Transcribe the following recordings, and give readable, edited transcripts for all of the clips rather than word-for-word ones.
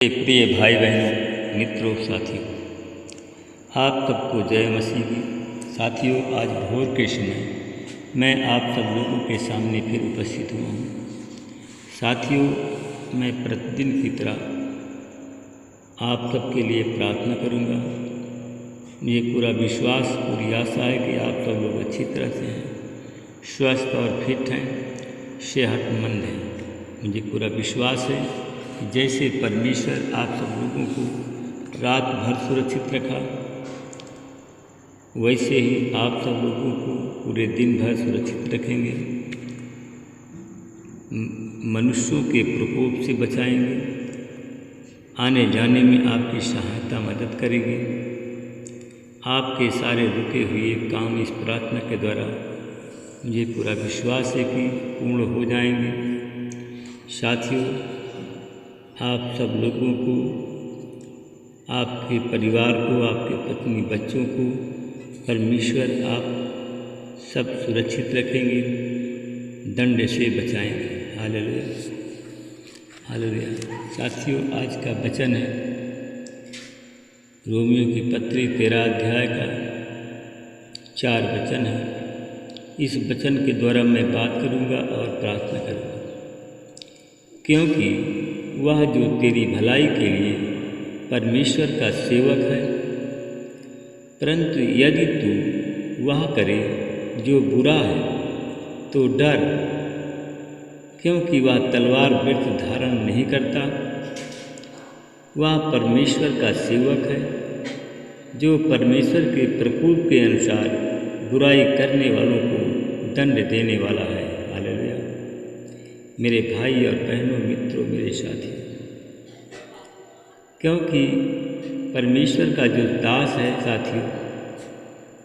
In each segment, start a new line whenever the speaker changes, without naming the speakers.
प्रिय भाई बहनों, मित्रों, साथियों, आप सबको जय मसीह की। साथियों, आज भोर के समय मैं आप सब लोगों के सामने फिर उपस्थित हुआ हूँ। साथियों, मैं प्रतिदिन की तरह आप सबके लिए प्रार्थना करूँगा। मुझे पूरा विश्वास, पूरी आशा है कि आप सब लोग अच्छी तरह से हैं, स्वस्थ और फिट हैं, सेहतमंद हैं। मुझे पूरा विश्वास है जैसे परमेश्वर आप सब लोगों को रात भर सुरक्षित रखा, वैसे ही आप सब लोगों को पूरे दिन भर सुरक्षित रखेंगे, मनुष्यों के प्रकोप से बचाएंगे, आने जाने में आपकी सहायता मदद करेंगे। आपके सारे रुके हुए काम इस प्रार्थना के द्वारा मुझे पूरा विश्वास है कि पूर्ण हो जाएंगे। साथियों, आप सब लोगों को, आपके परिवार को, आपके पत्नी बच्चों को परमेश्वर आप सब सुरक्षित रखेंगे, दंड से बचाएंगे। Hallelujah, hallelujah. साथियों, आज का वचन है रोमियो की पत्री 13 अध्याय का 4 वचन है। इस वचन के द्वारा मैं बात करूंगा और प्रार्थना करूंगा, क्योंकि वह जो तेरी भलाई के लिए परमेश्वर का सेवक है, परंतु यदि तू वह करे जो बुरा है तो डर, क्योंकि वह तलवार व्यर्थ धारण नहीं करता। वह परमेश्वर का सेवक है जो परमेश्वर के प्रकोप के अनुसार बुराई करने वालों को दंड देने वाला है। हालेलुया। मेरे भाई और बहनों, मित्रों, मेरे साथियों, क्योंकि परमेश्वर का जो दास है साथियों,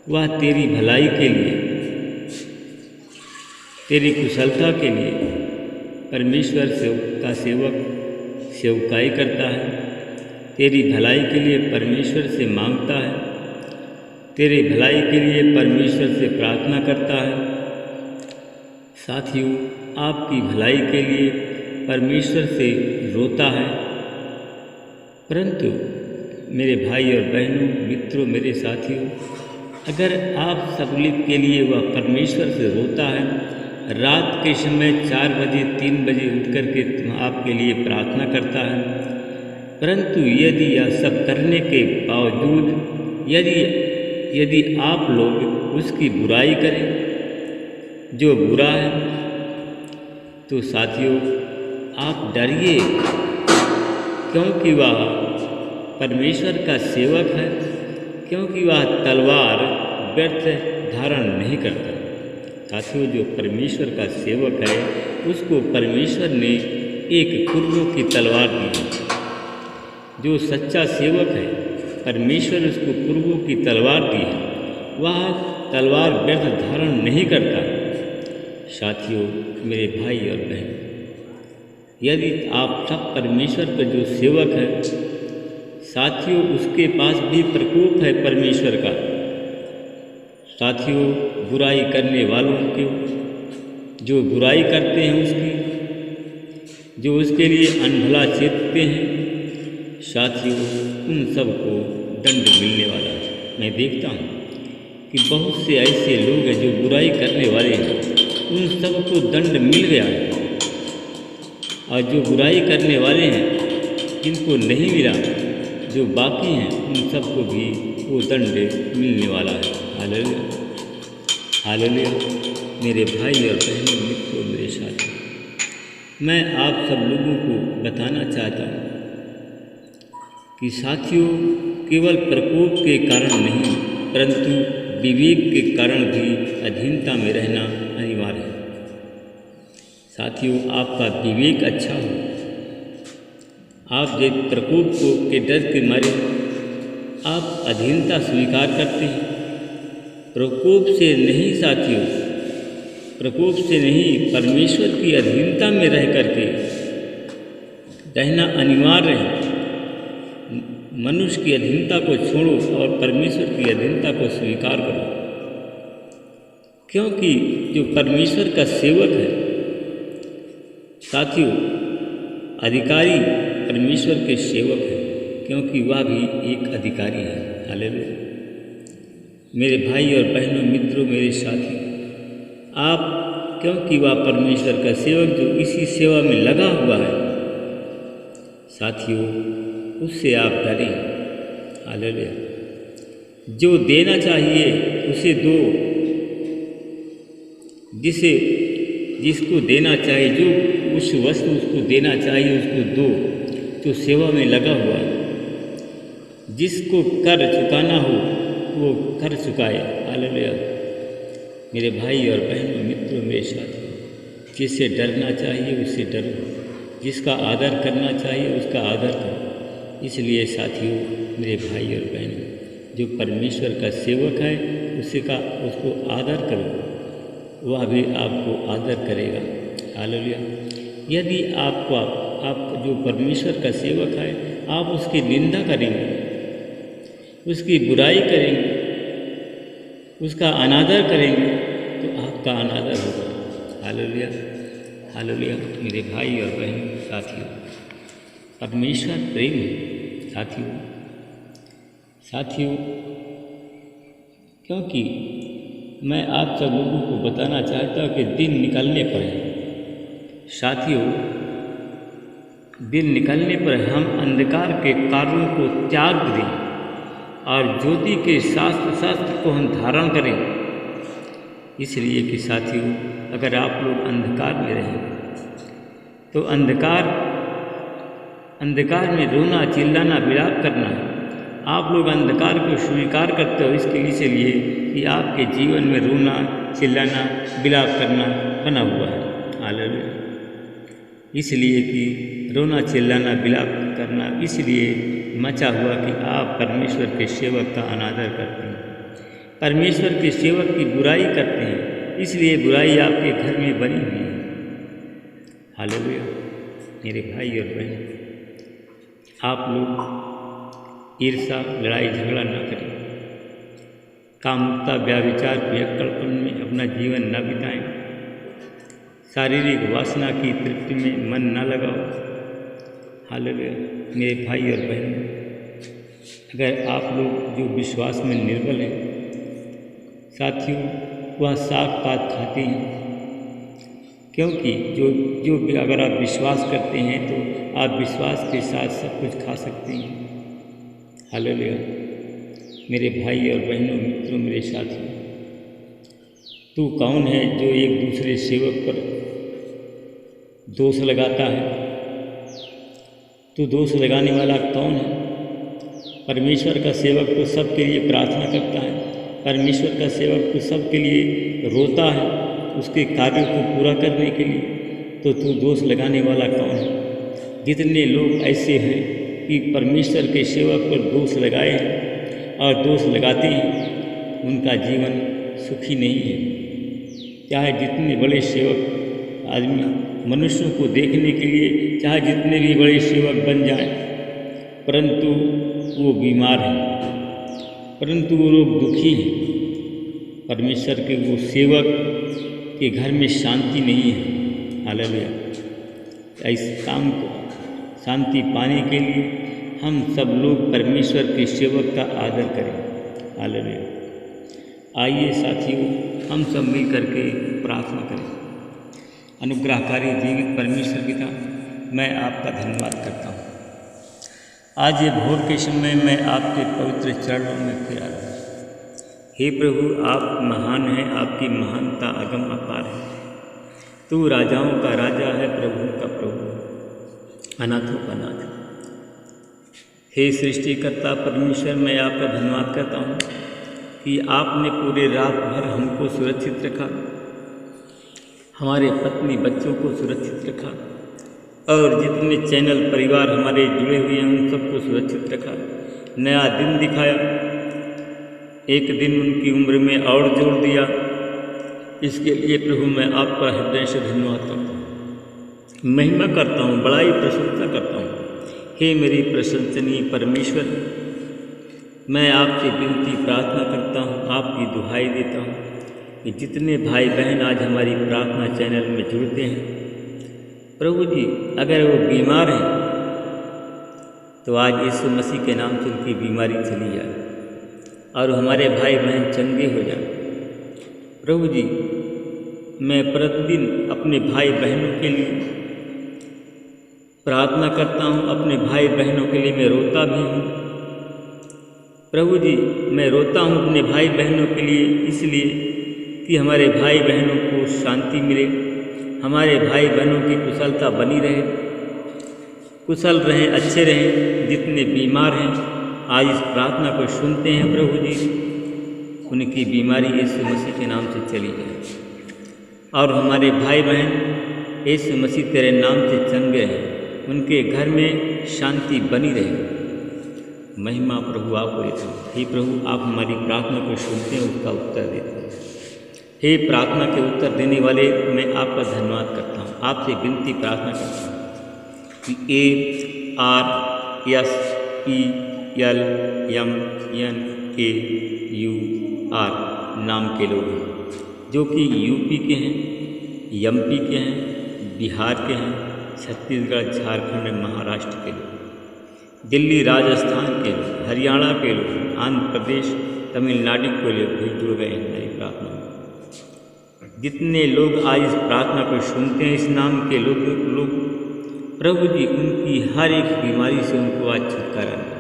वह तेरी भलाई के लिए, तेरी कुशलता के लिए परमेश्वर का सेवक सेवकाई करता है। तेरी भलाई के लिए परमेश्वर से मांगता है, तेरी भलाई के लिए परमेश्वर से प्रार्थना करता है। साथियों, आपकी भलाई के लिए परमेश्वर से रोता है, परंतु मेरे भाई और बहनों, मित्रों, मेरे साथियों, अगर आप सब के लिए वह परमेश्वर से रोता है, रात के समय 4 बजे 3 बजे उठ करके आपके लिए प्रार्थना करता है, परंतु यदि यह सब करने के बावजूद यदि आप लोग उसकी बुराई करें जो बुरा है, तो साथियों आप डरिए, क्योंकि वह परमेश्वर का सेवक है, क्योंकि वह तलवार व्यर्थ धारण नहीं करता। साथियों, जो परमेश्वर का सेवक है उसको परमेश्वर ने एक कुर्रों की तलवार दी है। जो सच्चा सेवक है, परमेश्वर उसको कुर्रों की तलवार दी है, वह तलवार व्यर्थ धारण नहीं करता। साथियों, मेरे भाई और बहन, यदि आप सब परमेश्वर का जो सेवक है, साथियों उसके पास भी प्रकोप है परमेश्वर का। साथियों, बुराई करने वालों के, जो बुराई करते हैं उसकी, जो उसके लिए अनभला चेतते हैं, साथियों उन सबको दंड मिलने वाला है। मैं देखता हूँ कि बहुत से ऐसे लोग हैं जो बुराई करने वाले हैं, उन सबको दंड मिल गया है, और जो बुराई करने वाले हैं जिनको नहीं मिला, जो बाकी हैं, उन सबको भी वो दंड मिलने वाला है। Hallelujah, hallelujah. मेरे भाई और बहनों, मित्रों, मेरे साथी, मैं आप सब लोगों को बताना चाहता हूँ कि साथियों, केवल प्रकोप के कारण नहीं, परंतु विवेक के कारण भी अधीनता में रहना अनिवार्य है। साथियों, आपका विवेक अच्छा हो, आप जब प्रकोप के डर के मारे आप अधीनता स्वीकार करते हैं, प्रकोप से नहीं साथियों, प्रकोप से नहीं, परमेश्वर की अधीनता में रह करके रहना अनिवार्य है। मनुष्य की अधीनता को छोड़ो और परमेश्वर की अधीनता को स्वीकार करो, क्योंकि जो परमेश्वर का सेवक है साथियों, अधिकारी परमेश्वर के सेवक हैं, क्योंकि वह भी एक अधिकारी है। हालेलुया। मेरे भाई और बहनों, मित्रों, मेरे साथी, आप क्योंकि वह परमेश्वर का सेवक जो इसी सेवा में लगा हुआ है, साथियों, उससे आप डरें। हालेलुया। जो देना चाहिए उसे दो, जिसको देना चाहिए, जो उस वस्तु उसको देना चाहिए उसको दो, जो सेवा में लगा हुआ है। जिसको कर चुकाना हो वो कर चुकाए। हालेलुया। मेरे भाई और बहनों, मित्रों, मेरे साथियों, जिससे डरना चाहिए उससे डरो, जिसका आदर करना चाहिए उसका आदर करो। इसलिए साथियों, मेरे भाई और बहनों, जो परमेश्वर का सेवक है उसको आदर करो, वह भी आपको आदर करेगा। हालेलुया। यदि आप जो परमेश्वर का सेवक है, आप उसकी निंदा करेंगे, उसकी बुराई करेंगे, उसका अनादर करेंगे, तो आपका अनादर होगा। हालेलुया। हालेलुया। मेरे भाई और बहन, साथियों, परमेश्वर प्रेम है। साथियों, क्योंकि मैं आप सब लोगों को बताना चाहता हूँ कि दिन निकलने पर है। साथियों, दिन निकलने पर हम अंधकार के कार्यों को त्याग दें और ज्योति के शास्त्र को हम धारण करें। इसलिए कि साथियों, अगर आप लोग अंधकार में रहेंगे तो अंधकार में रोना, चिल्लाना, विलाप करना है। आप लोग अंधकार को स्वीकार करते हो इसलिए कि आपके जीवन में रोना, चिल्लाना, विलाप करना बना हुआ है। हालेलुया। इसलिए कि रोना, चिल्लाना, विलाप करना इसलिए मचा हुआ कि आप परमेश्वर के सेवक का अनादर करते हैं, परमेश्वर के सेवक की बुराई करते हैं, इसलिए बुराई आपके घर में बनी हुई है। हालेलुया। मेरे भाई और बहन, आप लोग ईर्ष्या, लड़ाई झगड़ा न करें, कामुकता, व्याभिचार, पियक्कड़पन में अपना जीवन न बिताएं, शारीरिक वासना की तृप्ति में मन न लगाओ। हालेलुया। मेरे भाई और बहन, अगर आप लोग जो विश्वास में निर्बल हैं, साथियों, वह साग पात खाते हैं, क्योंकि जो भी अगर आप विश्वास करते हैं तो आप विश्वास के साथ सब कुछ खा सकते हैं। हालेलुया। मेरे भाई और बहनों, मित्रों, मेरे साथियों, तू कौन है जो एक दूसरे सेवक पर दोष लगाता है? तू दोष लगाने वाला कौन है? परमेश्वर का सेवक तो सबके लिए प्रार्थना करता है, परमेश्वर का सेवक तो सबके लिए रोता है उसके कार्यों को पूरा करने के लिए, तो तू दोष लगाने वाला कौन है? जितने लोग ऐसे हैं कि परमेश्वर के सेवक पर दोष लगाए हैं और दोष लगाते हैं, उनका जीवन सुखी नहीं है। चाहे जितने बड़े सेवक आदमी मनुष्यों को देखने के लिए चाहे जितने भी बड़े सेवक बन जाएं, परंतु वो बीमार हैं, परंतु वो लोग दुखी हैं। परमेश्वर के वो सेवक के घर में शांति नहीं है। हालेलुया। इस काम को शांति पाने के लिए हम सब लोग परमेश्वर के सेवक का आदर करें। हालेलुया। आइए साथियों, हम सब मिल करके प्रार्थना करें। अनुग्रहकारी जीवित परमेश्वर पिता, मैं आपका धन्यवाद करता हूँ। आज ये भोर के समय मैं आपके पवित्र चरणों में फिर आया। हे प्रभु, आप महान हैं, आपकी महानता अगम अपार है। तू राजाओं का राजा है, प्रभु का प्रभु, अनाथों का नाथ। हे सृष्टिकर्ता परमेश्वर, मैं आपका धन्यवाद करता हूँ कि आपने पूरे रात भर हमको सुरक्षित रखा, हमारे पत्नी बच्चों को सुरक्षित रखा, और जितने चैनल परिवार हमारे जुड़े हुए हैं उन सबको सुरक्षित रखा, नया दिन दिखाया, एक दिन उनकी उम्र में और जोड़ दिया। इसके लिए प्रभु मैं आपका हृदय से धन्यवाद करता हूँ, महिमा करता हूँ, बड़ाई प्रशंसा करता हूँ। हे मेरी प्रशंसनीय परमेश्वर, मैं आपसे विनती प्रार्थना करता हूँ, आपकी दुहाई देता हूँ कि जितने भाई बहन आज हमारी प्रार्थना चैनल में जुड़ते हैं, प्रभु जी, अगर वो बीमार हैं तो आज यीशु मसीह के नाम से उनकी बीमारी चली जाए और हमारे भाई बहन चंगे हो जाए। प्रभु जी, मैं प्रतिदिन अपने भाई बहनों के लिए प्रार्थना करता हूँ, अपने भाई बहनों के लिए मैं रोता भी हूँ। प्रभु जी, मैं रोता हूँ अपने भाई बहनों के लिए इसलिए कि हमारे भाई बहनों को शांति मिले, हमारे भाई बहनों की कुशलता बनी रहे, कुशल रहें, अच्छे रहें। जितने बीमार हैं आज इस प्रार्थना को सुनते हैं प्रभु जी, उनकी बीमारी यीशु मसीह के नाम से चली जाए और हमारे भाई बहन यीशु मसीह तेरे नाम से चंगे हैं, उनके घर में शांति बनी रहे। महिमा प्रभु आपको देता हूँ। हे प्रभु, आप हमारी प्रार्थना को सुनते हैं, उसका उत्तर देते हैं। हे प्रार्थना के उत्तर देने वाले, मैं आपका धन्यवाद करता हूँ। आपसे विनती प्रार्थना करता हूँ कि ARSPLMNAUR नाम के लोग हैं, जो कि यूपी के हैं, एमपी के हैं, बिहार के हैं, छत्तीसगढ़, झारखंड, महाराष्ट्र के लोग, दिल्ली, राजस्थान के लोग, हरियाणा के लोग, आंध्र प्रदेश, तमिलनाडु के लोग भी जुड़ गए हैं हमारी प्रार्थना में। जितने लोग आज इस प्रार्थना को सुनते हैं, इस नाम के लोग प्रभु जी, उनकी हर एक बीमारी से उनको आज छुटकारा मिले।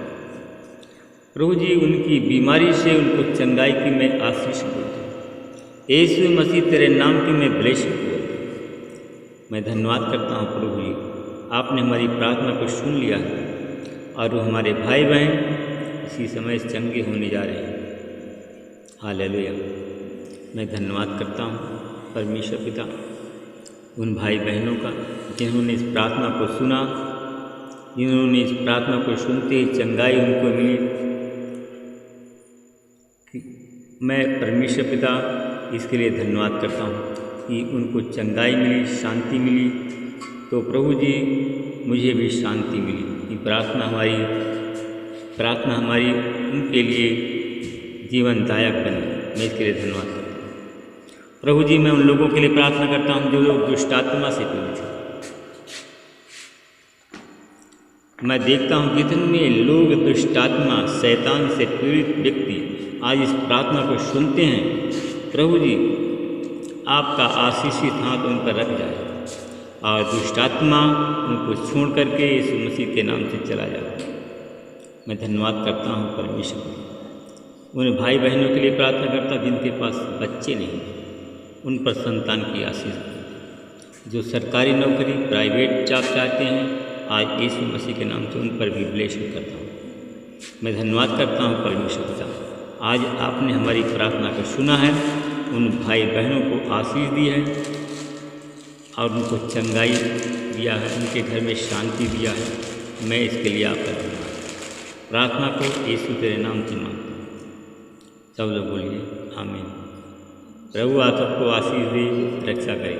प्रभु जी, उनकी बीमारी से उनको चंगाई की मैं आशीष बोलता हूँ। यीशु मसीह तेरे नाम की मैं ब्लेसिंग बोलता हूँ। मैं धन्यवाद करता हूँ प्रभु जी, आपने हमारी प्रार्थना को सुन लिया है और वो हमारे भाई बहन इसी समय चंगे होने जा रहे हैं। हालेलुया। मैं धन्यवाद करता हूँ परमेश्वर पिता उन भाई बहनों का जिन्होंने इस प्रार्थना को सुना, जिन्होंने इस प्रार्थना को सुनते ही चंगाई उनको मिली। मैं परमेश्वर पिता इसके लिए धन्यवाद करता हूँ कि उनको चंगाई मिली, शांति मिली। तो प्रभु जी, मुझे भी शांति मिली कि प्रार्थना हमारी उनके लिए जीवनदायक बनी। मैं इसके लिए धन्यवाद करता हूँ प्रभु जी। मैं उन लोगों के लिए प्रार्थना करता हूँ जो लोग दुष्टात्मा से पीड़ित हैं। मैं देखता हूँ कितने लोग दुष्टात्मा, शैतान से पीड़ित व्यक्ति आज इस प्रार्थना को सुनते हैं। प्रभु जी, आपका आशीषित हाथ उन पर रख जाए और दुष्टात्मा उनको छोड़ करके यीशु मसीह के नाम से चला जाए। मैं धन्यवाद करता हूँ परमेश्वर। उन भाई बहनों के लिए प्रार्थना करता जिनके पास बच्चे नहीं, उन पर संतान की आशीष। जो सरकारी नौकरी, प्राइवेट जॉब चाहते हैं, आज यीशु मसीह के नाम से उन पर भी ब्लेसिंग करता हूँ। मैं धन्यवाद करता हूँ परमेश्वर पिता, आज आपने हमारी प्रार्थना को सुना है, उन भाई बहनों को आशीष दी है और उनको चंगाई दिया है, उनके घर में शांति दिया है। मैं इसके लिए आपका धन्यवाद। प्रार्थना को यीशु तेरे नाम से मांगता हूँ। सब लोग बोलिए आमीन। प्रभु आप सबको आशीष दे, रक्षा करें।